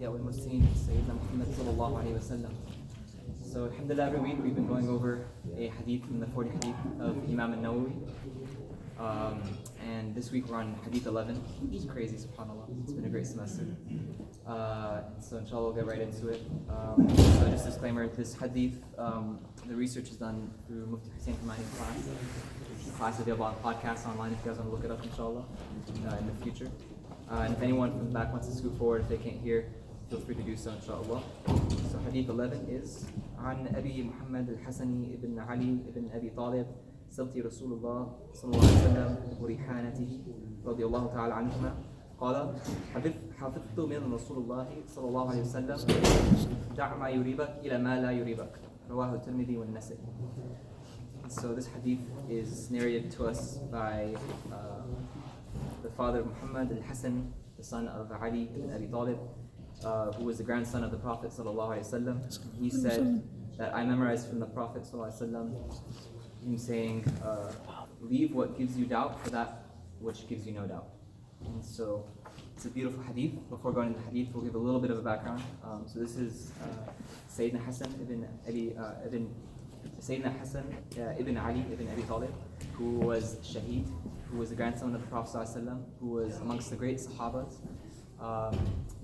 الأنبياء والمرسلين سيدنا محمد صلى الله عليه وسلم. So alhamdulillah, every week we've been going over a hadith from the 40 hadith of Imam al-Nawawi. And this week we're on hadith 11, which is crazy, subhanAllah. It's been a great semester. So inshallah we'll get right into it. So just a disclaimer, this hadith, the research is done through Mufti Hussein Hamani's class. The class is available on podcast online if you guys want to look it up, inshallah, in the future. And if anyone from the back wants to scoot forward, if they can't hear, feel free to do so, inshallah. So hadith 11 is عن أبي محمد الحسني ابن علي ابن أبي طالب سبط رسول الله صلى الله عليه وسلم وريحانته رضي الله تعالى عنهما قال حفظت من رسول الله صلى الله عليه وسلم دع ما يريبك إلى ما لا يريبك رواه الترمذي والنسائي. So this hadith is narrated to us by the father of Muhammad al-Hasan, the son of Ali ibn Abi Talib, who was the grandson of the Prophet ﷺ. He said that I memorized from the Prophet ﷺ him saying, leave what gives you doubt for that which gives you no doubt. And so it's a beautiful hadith. Before going into the hadith, we'll give a little bit of a background. So this is Sayyidina Hasan ibn Ali ibn Abi Talib, who was Shaheed, who was the grandson of the Prophet ﷺ, who was amongst the great Sahabas.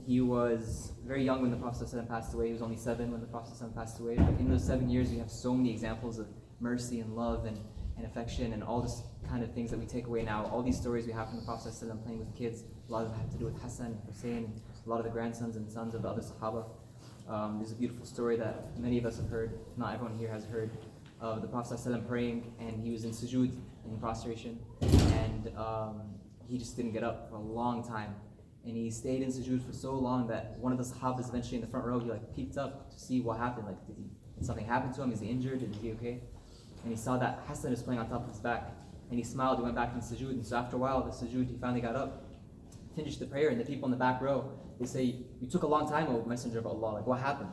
He was very young when the Prophet ﷺ passed away. He was only 7 when the Prophet ﷺ passed away. But in those 7 years, we have so many examples of mercy and love and affection and all this kind of things that we take away now. All these stories we have from the Prophet ﷺ playing with kids, a lot of them have to do with Hassan and Hussein, and a lot of the grandsons and sons of the other Sahaba. There's a beautiful story that many of us have heard, if not everyone here has heard, of the Prophet ﷺ praying, and he was in sujood, in prostration, and he just didn't get up for a long time. And he stayed in sujood for so long that one of the Sahabas eventually in the front row, he peeked up to see what happened. Did something happen to him? Is he injured? Is he okay? And he saw that Hassan is playing on top of his back. And he smiled, he went back in sujood. And so after a while, the sujood, he finally got up, finished the prayer, and the people in the back row, they say, you took a long time, O Messenger of Allah, what happened?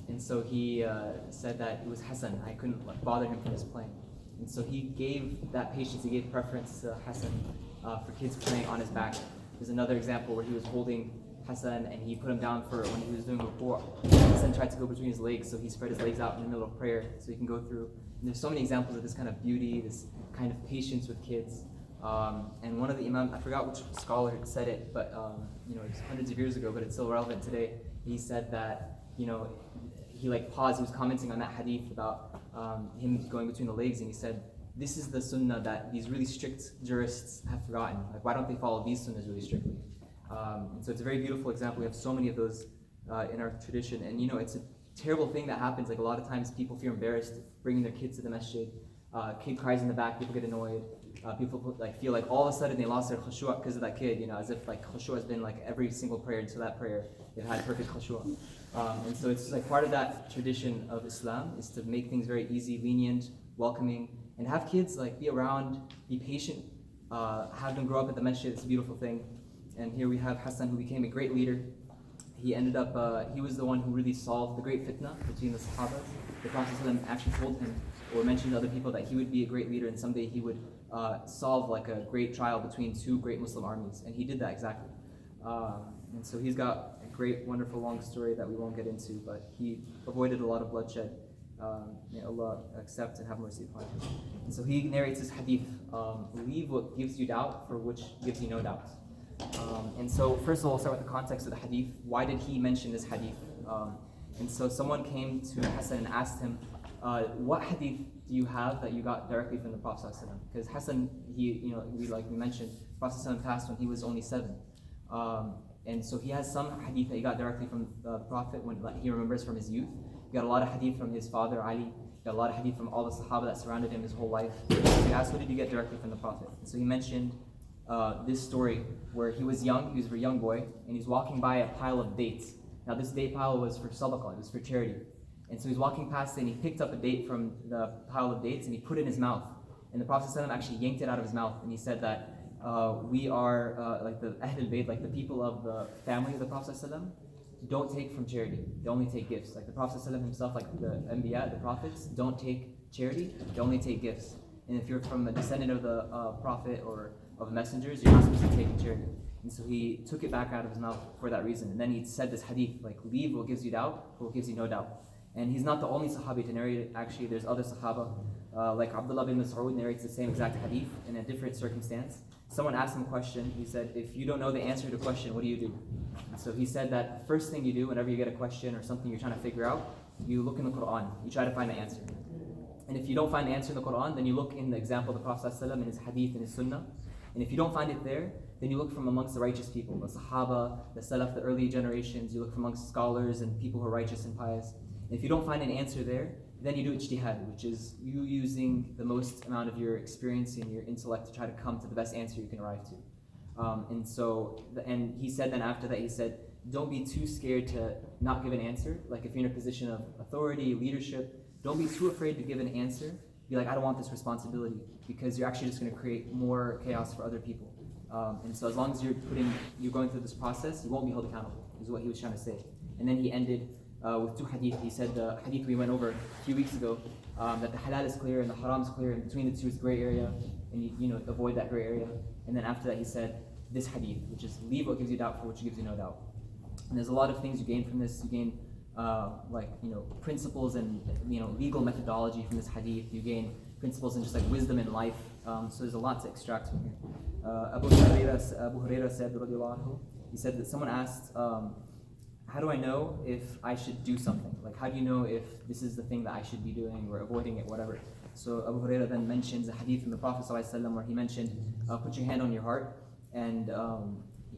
And so he said that it was Hassan, I couldn't bother him from his playing. And so he gave that patience, he gave preference to Hassan for kids playing on his back. There's another example where he was holding Hassan and he put him down for when he was doing ruku'. Hassan tried to go between his legs, so he spread his legs out in the middle of prayer so he can go through. And there's so many examples of this kind of beauty, this kind of patience with kids. And one of the Imam, I forgot which scholar said it, but it's hundreds of years ago, but it's still relevant today. He said that, he paused, he was commenting on that hadith about him going between the legs, and he said, this is the sunnah that these really strict jurists have forgotten. Why don't they follow these sunnahs really strictly? And so it's a very beautiful example. We have so many of those in our tradition. And it's a terrible thing that happens. A lot of times people feel embarrassed bringing their kids to the masjid. Kid cries in the back, people get annoyed. People feel like all of a sudden they lost their khushu' because of that kid, as if khushu' has been every single prayer until that prayer, they've had perfect khushu'. And so it's part of that tradition of Islam is to make things very easy, lenient, welcoming, and have kids be around, be patient, have them grow up at the masjid. It's a beautiful thing. And here we have Hassan, who became a great leader. He ended up, he was the one who really solved the great fitna between the Sahabas. The Prophet ﷺ actually told him, or mentioned to other people, that he would be a great leader and someday he would solve a great trial between 2 great Muslim armies. And he did that exactly. And so he's got a great, wonderful, long story that we won't get into, but he avoided a lot of bloodshed. May Allah accept and have mercy upon him. And so he narrates this hadith, leave what gives you doubt for which gives you no doubt. And so first of all, we'll start with the context of the hadith. Why did he mention this hadith? And so someone came to Hassan and asked him, what hadith do you have that you got directly from the Prophet ﷺ? Because Hassan, we mentioned, the Prophet ﷺ passed when he was only 7. And so he has some hadith that he got directly from the Prophet when he remembers from his youth. He got a lot of hadith from his father Ali. He got a lot of hadith from all the Sahaba that surrounded him his whole life. So he asked, what did you get directly from the Prophet? And so he mentioned this story where he was young, he was a very young boy, and he's walking by a pile of dates. Now this date pile was for sadaqah, it was for charity. And so he's walking past it and he picked up a date from the pile of dates and he put it in his mouth. And the Prophet ﷺ actually yanked it out of his mouth and he said that we are the Ahlul Bayt, the people of the family of the Prophet ﷺ, don't take from charity, they only take gifts. The Prophet ﷺ himself, the Anbiya, the prophets, don't take charity, they only take gifts. And if you're from a descendant of the Prophet or of messengers, you're not supposed to take in charity. And so he took it back out of his mouth for that reason. And then he said this hadith, like, leave what gives you doubt for what gives you no doubt. And he's not the only Sahabi to narrate it. Actually, there's other Sahaba, like Abdullah bin Mas'ud narrates the same exact hadith in a different circumstance. Someone asked him a question. He said, if you don't know the answer to a question, what do you do? And so he said that the first thing you do whenever you get a question or something you're trying to figure out, you look in the Quran. You try to find the answer. And if you don't find the answer in the Quran, then you look in the example of the Prophet ﷺ in his hadith and his sunnah. And if you don't find it there, then you look from amongst the righteous people, the Sahaba, the Salaf, the early generations. You look from amongst scholars and people who are righteous and pious. And if you don't find an answer there, then you do ijtihad, which is you using the most amount of your experience and your intellect to try to come to the best answer you can arrive to. And he said then after that, he said, don't be too scared to not give an answer. Like if you're in a position of authority, leadership, don't be too afraid to give an answer. Be like, I don't want this responsibility, because you're actually just going to create more chaos for other people. And so as long as you're going through this process, you won't be held accountable, is what he was trying to say. And then he ended with two hadith. He said the hadith we went over a few weeks ago, that the halal is clear and the haram is clear, and between the two is gray area, and you avoid that gray area. And then after that he said this hadith, which is leave what gives you doubt for what gives you no doubt. And there's a lot of things you gain from this. You gain principles and legal methodology from this hadith. You gain principles in just like wisdom in life. So there's a lot to extract from here. Abu Hurairah said, radiallahu anhu, he said that someone asked, how do I know if I should do something? Like, how do you know if this is the thing that I should be doing or avoiding it, whatever? So Abu Hurairah then mentions a hadith from the Prophet ﷺ where he mentioned, put your hand on your heart, and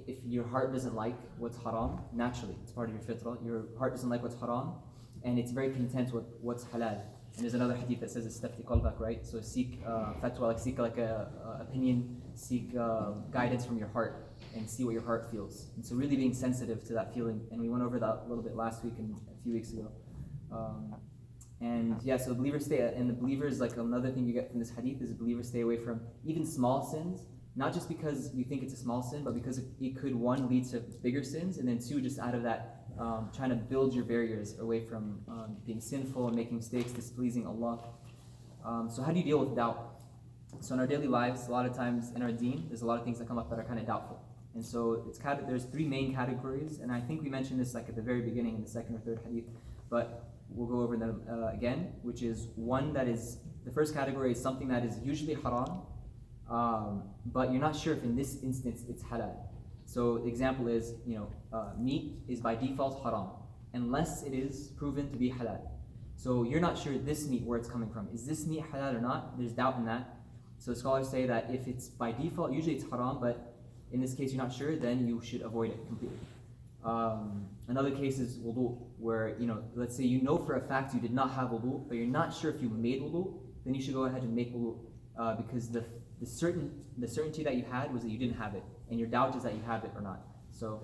if your heart doesn't like what's haram, naturally, it's part of your fitrah, your heart doesn't like what's haram, and it's very content with what's halal. And there's another hadith that says, istafti qalbak, right? So seek fatwa, like seek like a opinion, seek guidance from your heart, and see what your heart feels. And so really being sensitive to that feeling. And we went over that a little bit last week and a few weeks ago. So the believers like another thing you get from this hadith is believers stay away from even small sins, not just because you think it's a small sin, but because it could, one, lead to bigger sins, and then two, just out of that, trying to build your barriers away from being sinful and making mistakes, displeasing Allah. So how do you deal with doubt? So in our daily lives, a lot of times in our deen, there's a lot of things that come up that are kind of doubtful. And so there's three main categories, and I think we mentioned this like at the very beginning in the second or third hadith, but we'll go over them again, which is one that is, the first category is something that is usually haram, but you're not sure if in this instance it's halal. So the example is, meat is by default haram, unless it is proven to be halal. So you're not sure this meat, where it's coming from. Is this meat halal or not? There's doubt in that. So scholars say that if it's by default, usually it's haram, but in this case you're not sure, then you should avoid it completely. Another case is wudu, where, let's say for a fact you did not have wudu, but you're not sure if you made wudu, then you should go ahead and make wudu, because the certainty that you had was that you didn't have it, and your doubt is that you have it or not. So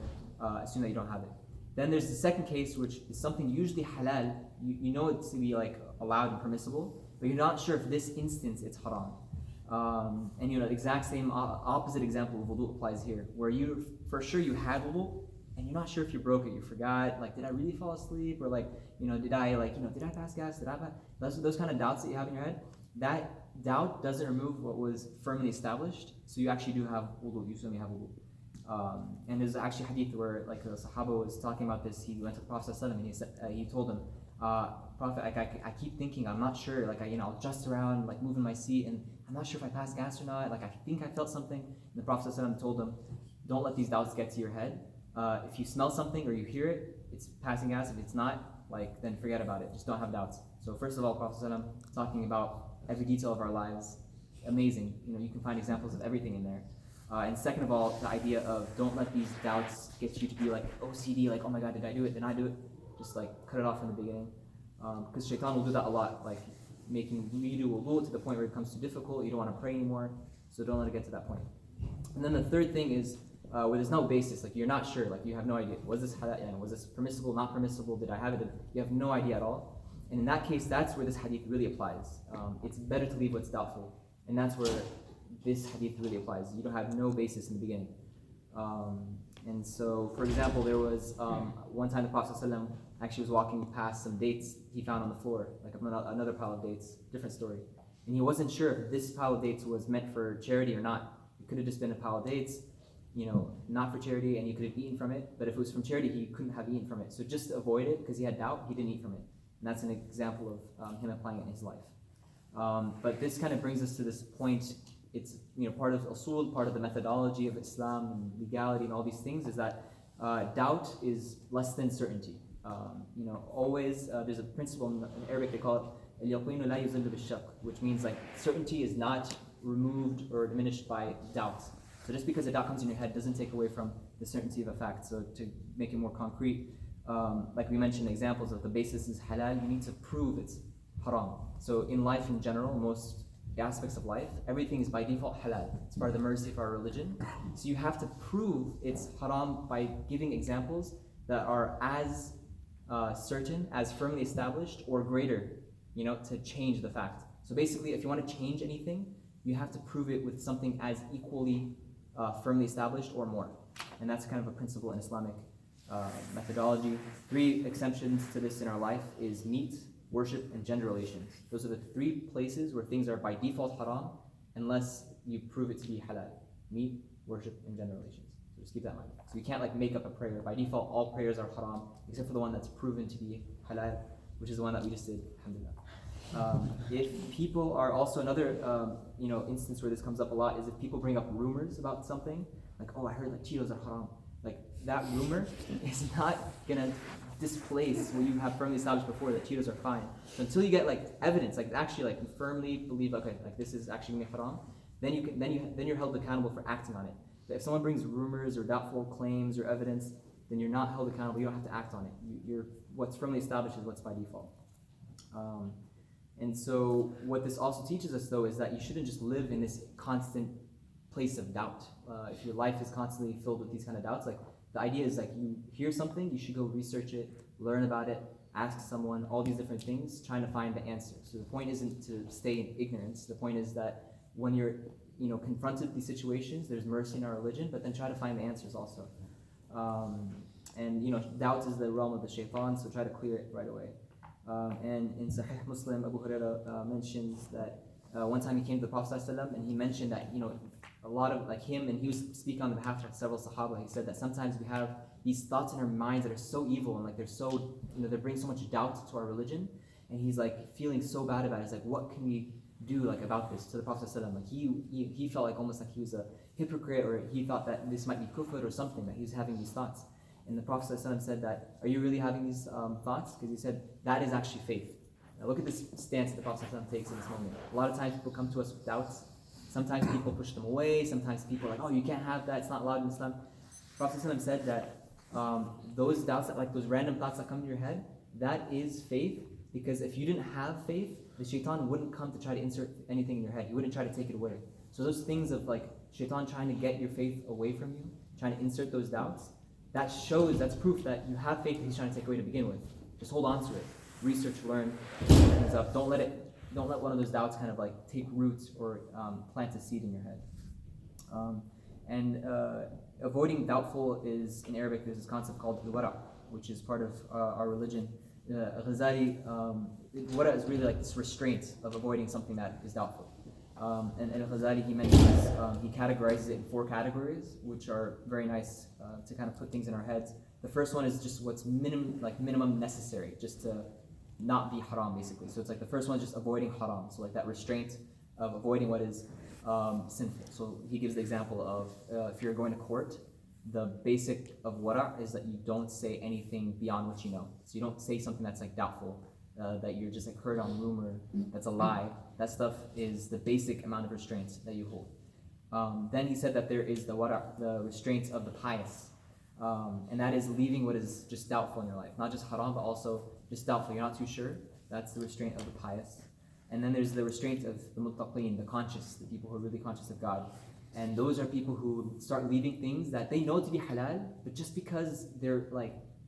assume that you don't have it. Then there's the second case, which is something usually halal, you know it to be like allowed and permissible, but you're not sure if this instance it's haram. And the exact same opposite example of wudu applies here, where you for sure you had wudu, and you're not sure if you broke it, you forgot, like, did I really fall asleep, or did I pass gas, those kind of doubts that you have in your head, that doubt doesn't remove what was firmly established, so you actually do have wudu, you certainly have wudu. And there's actually a hadith where like the Sahaba was talking about this. He went to the Prophet ﷺ and he said, he told him, Prophet, I keep thinking, I'm not sure, I'll adjust around, like move in my seat, and I'm not sure if I passed gas or not, I think I felt something. And the Prophet ﷺ told him, don't let these doubts get to your head. If you smell something or you hear it, it's passing gas. If it's not, then forget about it. Just don't have doubts. So first of all, Prophet ﷺ talking about every detail of our lives, amazing. You can find examples of everything in there. And second of all, the idea of don't let these doubts get you to be like OCD, like, oh my God, did I do it? Did I do it? Just cut it off from the beginning. Because shaitan will do that a lot, making you do wudu to the point where it becomes too difficult, you don't want to pray anymore, so don't let it get to that point. And then the third thing is where there's no basis, you're not sure, you have no idea. Was this halal? Was this permissible, not permissible? Did I have it? You have no idea at all. And in that case, that's where this hadith really applies. It's better to leave what's doubtful. And that's where this hadith really applies. You don't have no basis in the beginning. And so, for example, there was one time the Prophet ﷺ actually was walking past some dates he found on the floor, another pile of dates, different story. And he wasn't sure if this pile of dates was meant for charity or not. It could have just been a pile of dates. not for charity and he could have eaten from it, but if it was from charity, he couldn't have eaten from it. So just to avoid it, because he had doubt, he didn't eat from it. And that's an example of him applying it in his life. But this kind of brings us to this point. It's part of usul, part of the methodology of Islam and legality and all these things is that doubt is less than certainty. Always there's a principle in Arabic, they call it al-yaqinu la yuzillu bil-shak, which means like certainty is not removed or diminished by doubt. So just because a doubt comes in your head doesn't take away from the certainty of a fact. So to make it more concrete, like we mentioned examples of the basis is halal, you need to prove it's haram. So in life in general, most aspects of life, everything is by default halal. It's part of the mercy of our religion. So you have to prove it's haram by giving examples that are as certain, as firmly established, or greater, to change the fact. So basically, if you want to change anything, you have to prove it with something as equally firmly established or more. And that's kind of a principle in Islamic methodology. 3 exemptions to this in our life is meat, worship, and gender relations. Those are the 3 places where things are by default haram unless you prove it to be halal. Meat, worship, and gender relations. So just keep that in mind. So you can't make up a prayer. By default, all prayers are haram except for the one that's proven to be halal, which is the one that we just did, alhamdulillah. If people are also another instance where this comes up a lot is if people bring up rumors about something, like, oh, I heard that Cheetos are haram. Like that rumor is not gonna displace what you have firmly established before that Cheetos are fine. So until you get evidence, actually you firmly believe, okay, this is actually gonna be haram, then you're held accountable for acting on it. But if someone brings rumors or doubtful claims or evidence, then you're not held accountable. You don't have to act on it. You're what's firmly established is what's by default. And so what this also teaches us, though, is that you shouldn't just live in this constant place of doubt. If your life is constantly filled with these kind of doubts, the idea is you hear something, you should go research it, learn about it, ask someone, all these different things, trying to find the answer. So the point isn't to stay in ignorance. The point is that when you're confronted with these situations, there's mercy in our religion, but then try to find the answers also. And doubt is the realm of the shaitan, so try to clear it right away. And in Sahih Muslim, Abu Hurairah mentions that one time he came to the Prophet ﷺ and he mentioned that a lot of him, and he was speaking on behalf of several Sahaba. He said that sometimes we have these thoughts in our minds that are so evil and they're so they bring so much doubt to our religion, and he's feeling so bad about it. He's what can we do about this to the Prophet ﷺ? He felt almost like he was a hypocrite, or he thought that this might be kufr or something, that he was having these thoughts. And the Prophet ﷺ said that, are you really having these thoughts? Because he said, that is actually faith. Now look at this stance that the Prophet ﷺ takes in this moment. A lot of times people come to us with doubts. Sometimes people push them away. Sometimes people are oh, you can't have that. It's not allowed in Islam. The Prophet ﷺ said that those doubts, those random thoughts that come to your head, that is faith. Because if you didn't have faith, the shaitan wouldn't come to try to insert anything in your head. He wouldn't try to take it away. So those things of shaitan trying to get your faith away from you, trying to insert those doubts, that's proof that you have faith that he's trying to take away to begin with. Just hold on to it. Research, learn, things up. Don't let one of those doubts kind of take roots or plant a seed in your head. Avoiding doubtful is, in Arabic, there's this concept called al-wara', which is part of our religion. Ghazali, wara' is really this restraint of avoiding something that is doubtful. And Al-Ghazali, he mentions, he categorizes it in 4 categories, which are very nice to kind of put things in our heads. The first one is just what's minimum necessary, just to not be haram, basically. So it's the first one is just avoiding haram, so that restraint of avoiding what is sinful. So he gives the example of if you're going to court, the basic of wara' is that you don't say anything beyond what you know. So you don't say something that's doubtful, that you're just heard on rumor, that's a lie. That stuff is the basic amount of restraints that you hold. Then he said that there is the wara', the restraints of the pious, and that is leaving what is just doubtful in your life, not just haram, but also just doubtful. You're not too sure. That's the restraint of the pious. And then there's the restraint of the muttaqeen, the conscious, the people who are really conscious of God. And those are people who start leaving things that they know to be halal, but just because they're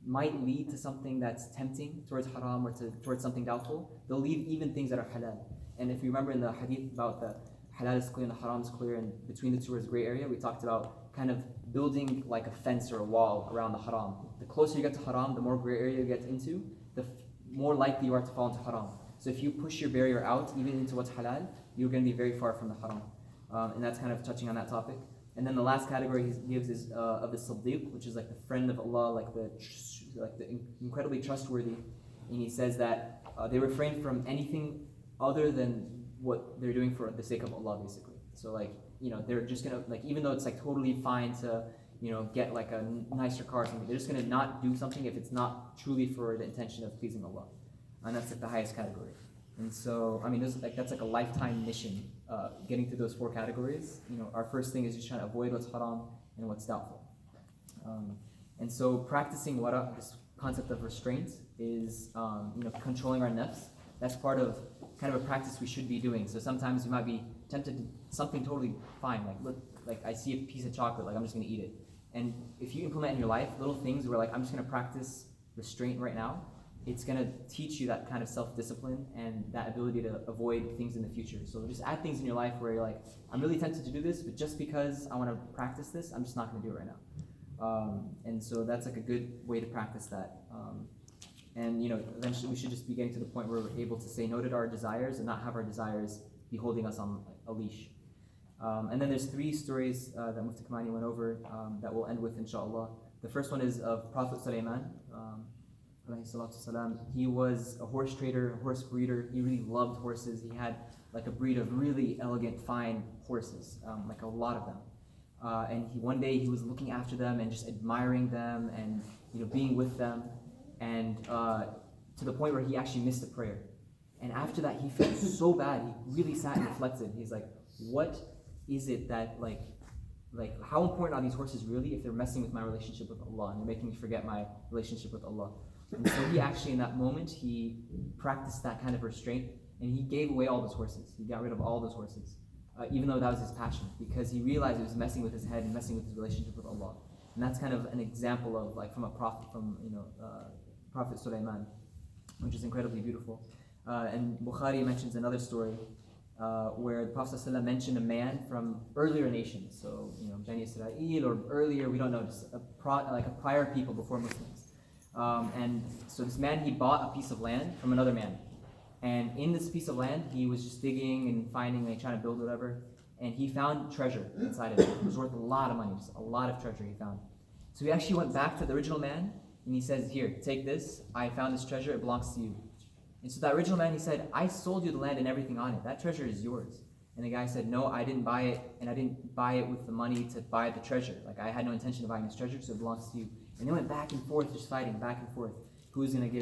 might lead to something that's tempting towards haram or towards something doubtful, they'll leave even things that are halal. And if you remember in the hadith about the halal is clear and the haram is clear, and between the two is gray area, we talked about kind of building a fence or a wall around the haram. The closer you get to haram, the more gray area you get into, the more likely you are to fall into haram. So if you push your barrier out, even into what's halal, you're going to be very far from the haram. And that's kind of touching on that topic. And then the last category he gives is of the Siddiq, which is like the friend of Allah, like the incredibly trustworthy. And he says that they refrain from anything other than what they're doing for the sake of Allah, basically. So like, they're just gonna, like, even though it's like totally fine to, get like a nicer car or something, they're just gonna not do something if it's not truly for the intention of pleasing Allah. And that's like the highest category. And so, I mean, that's like a lifetime mission, getting through those 4 categories. Our first thing is just trying to avoid what's haram and what's doubtful. And so practicing wara, this concept of restraint, is controlling our nafs. That's part of kind of a practice we should be doing. So sometimes you might be tempted to something totally fine, like look, like I see a piece of chocolate, like I'm just gonna eat it. And if you implement in your life little things where like I'm just gonna practice restraint right now, it's gonna teach you that kind of self-discipline and that ability to avoid things in the future. So just add things in your life where you're like, I'm really tempted to do this, but just because I want to practice this, I'm just not gonna do it right now. And so that's like a good way to practice that. And eventually we should just be getting to the point where we're able to say no to our desires and not have our desires be holding us on a leash. And then there's 3 stories that Mufti Kamani went over that we'll end with, inshallah. The first one is of Prophet Sulaiman. He was a horse trader, a horse breeder. He really loved horses. He had like a breed of really elegant, fine horses, like a lot of them. And one day he was looking after them and just admiring them and being with them, and to the point where he actually missed a prayer. And after that, he felt so bad. He really sat and reflected. He's like, what is it that like how important are these horses really if they're messing with my relationship with Allah and they're making me forget my relationship with Allah? And so he actually, in that moment, he practiced that kind of restraint, and he gave away all those horses. He got rid of all those horses, even though that was his passion, because he realized it was messing with his head and messing with his relationship with Allah. And that's kind of an example of like from a prophet, Prophet Sulaiman, which is incredibly beautiful. And Bukhari mentions another story where the Prophet ﷺ mentioned a man from earlier nations, so Bani Israel or earlier, we don't know, just a prior people before Muslims. And so this man, he bought a piece of land from another man. And in this piece of land, he was just digging and finding, like trying to build whatever. And he found treasure inside of it. It was worth a lot of money, just a lot of treasure he found. So he actually went back to the original man and he says, here, take this. I found this treasure, it belongs to you. And so that original man, he said, I sold you the land and everything on it. That treasure is yours. And the guy said, no, I didn't buy it, and I didn't buy it with the money to buy the treasure. Like I had no intention of buying this treasure, so it belongs to you. And they went back and forth, just fighting back and forth. Who's going to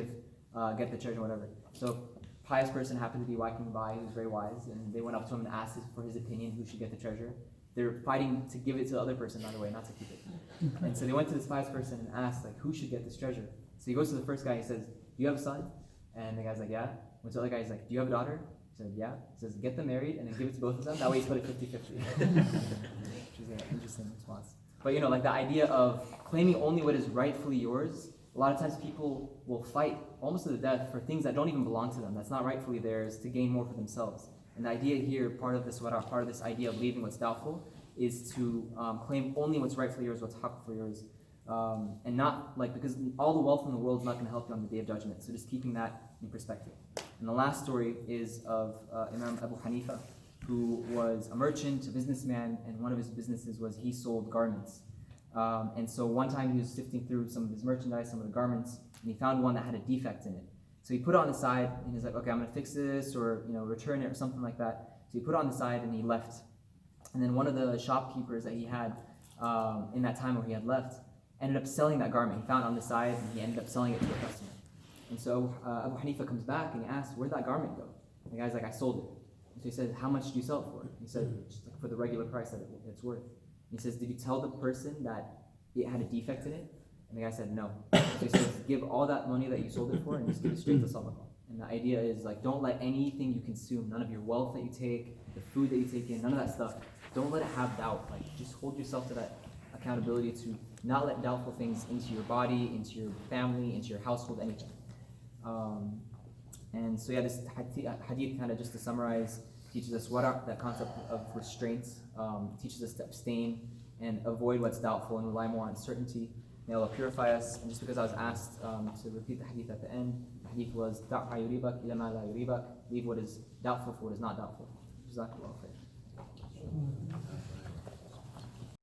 get the treasure, whatever. So pious person happened to be walking by, who was very wise, and they went up to him and asked for his opinion, who should get the treasure. They're fighting to give it to the other person, by the way, not to keep it. And so they went to this pious person and asked, like, who should get this treasure? So he goes to the first guy, he says, do you have a son? And the guy's like, yeah. Went to the other guy, he's like, do you have a daughter? He said, yeah. He says, get them married and then give it to both of them. That way you split it 50-50. Which is an interesting response. But like the idea of claiming only what is rightfully yours, a lot of times people will fight almost to the death for things that don't even belong to them, that's not rightfully theirs, to gain more for themselves. And the idea here, part of this idea of leaving what's doubtful, is to claim only what's rightfully yours, what's haqq for yours. And not because all the wealth in the world is not going to help you on the Day of Judgment. So just keeping that in perspective. And the last story is of Imam Abu Hanifa, who was a merchant, a businessman, and one of his businesses was he sold garments. And so one time he was sifting through some of his merchandise, some of the garments, and he found one that had a defect in it. So he put it on the side, and he's like, okay, I'm going to fix this, or return it, or something like that. So he put it on the side, and he left. And then one of the shopkeepers that he had in that time where he had left ended up selling that garment. He found it on the side, and he ended up selling it to a customer. And so Abu Hanifa comes back, and he asks, where'd that garment go? And the guy's like, I sold it. And so he said, how much did you sell it for? He said, just for the regular price that it's worth. And he says, did you tell the person that it had a defect in it? And the guy said, no. So he says, give all that money that you sold it for and just give it straight to sadaqah. And the idea is don't let anything you consume, none of your wealth that you take, the food that you take in, none of that stuff, don't let it have doubt. Just hold yourself to that accountability to not let doubtful things into your body, into your family, into your household, anything. And so this hadith kind of, just to summarize, teaches us that concept of restraints, teaches us to abstain and avoid what's doubtful and rely more on certainty. May Allah purify us. And just because I was asked to repeat the hadith at the end, the hadith was دَعْ مَا يُرِيبَكَ إِلَى مَا لَا يُرِيبَكَ, leave what is doubtful for what is not doubtful. Jazakallahu khair.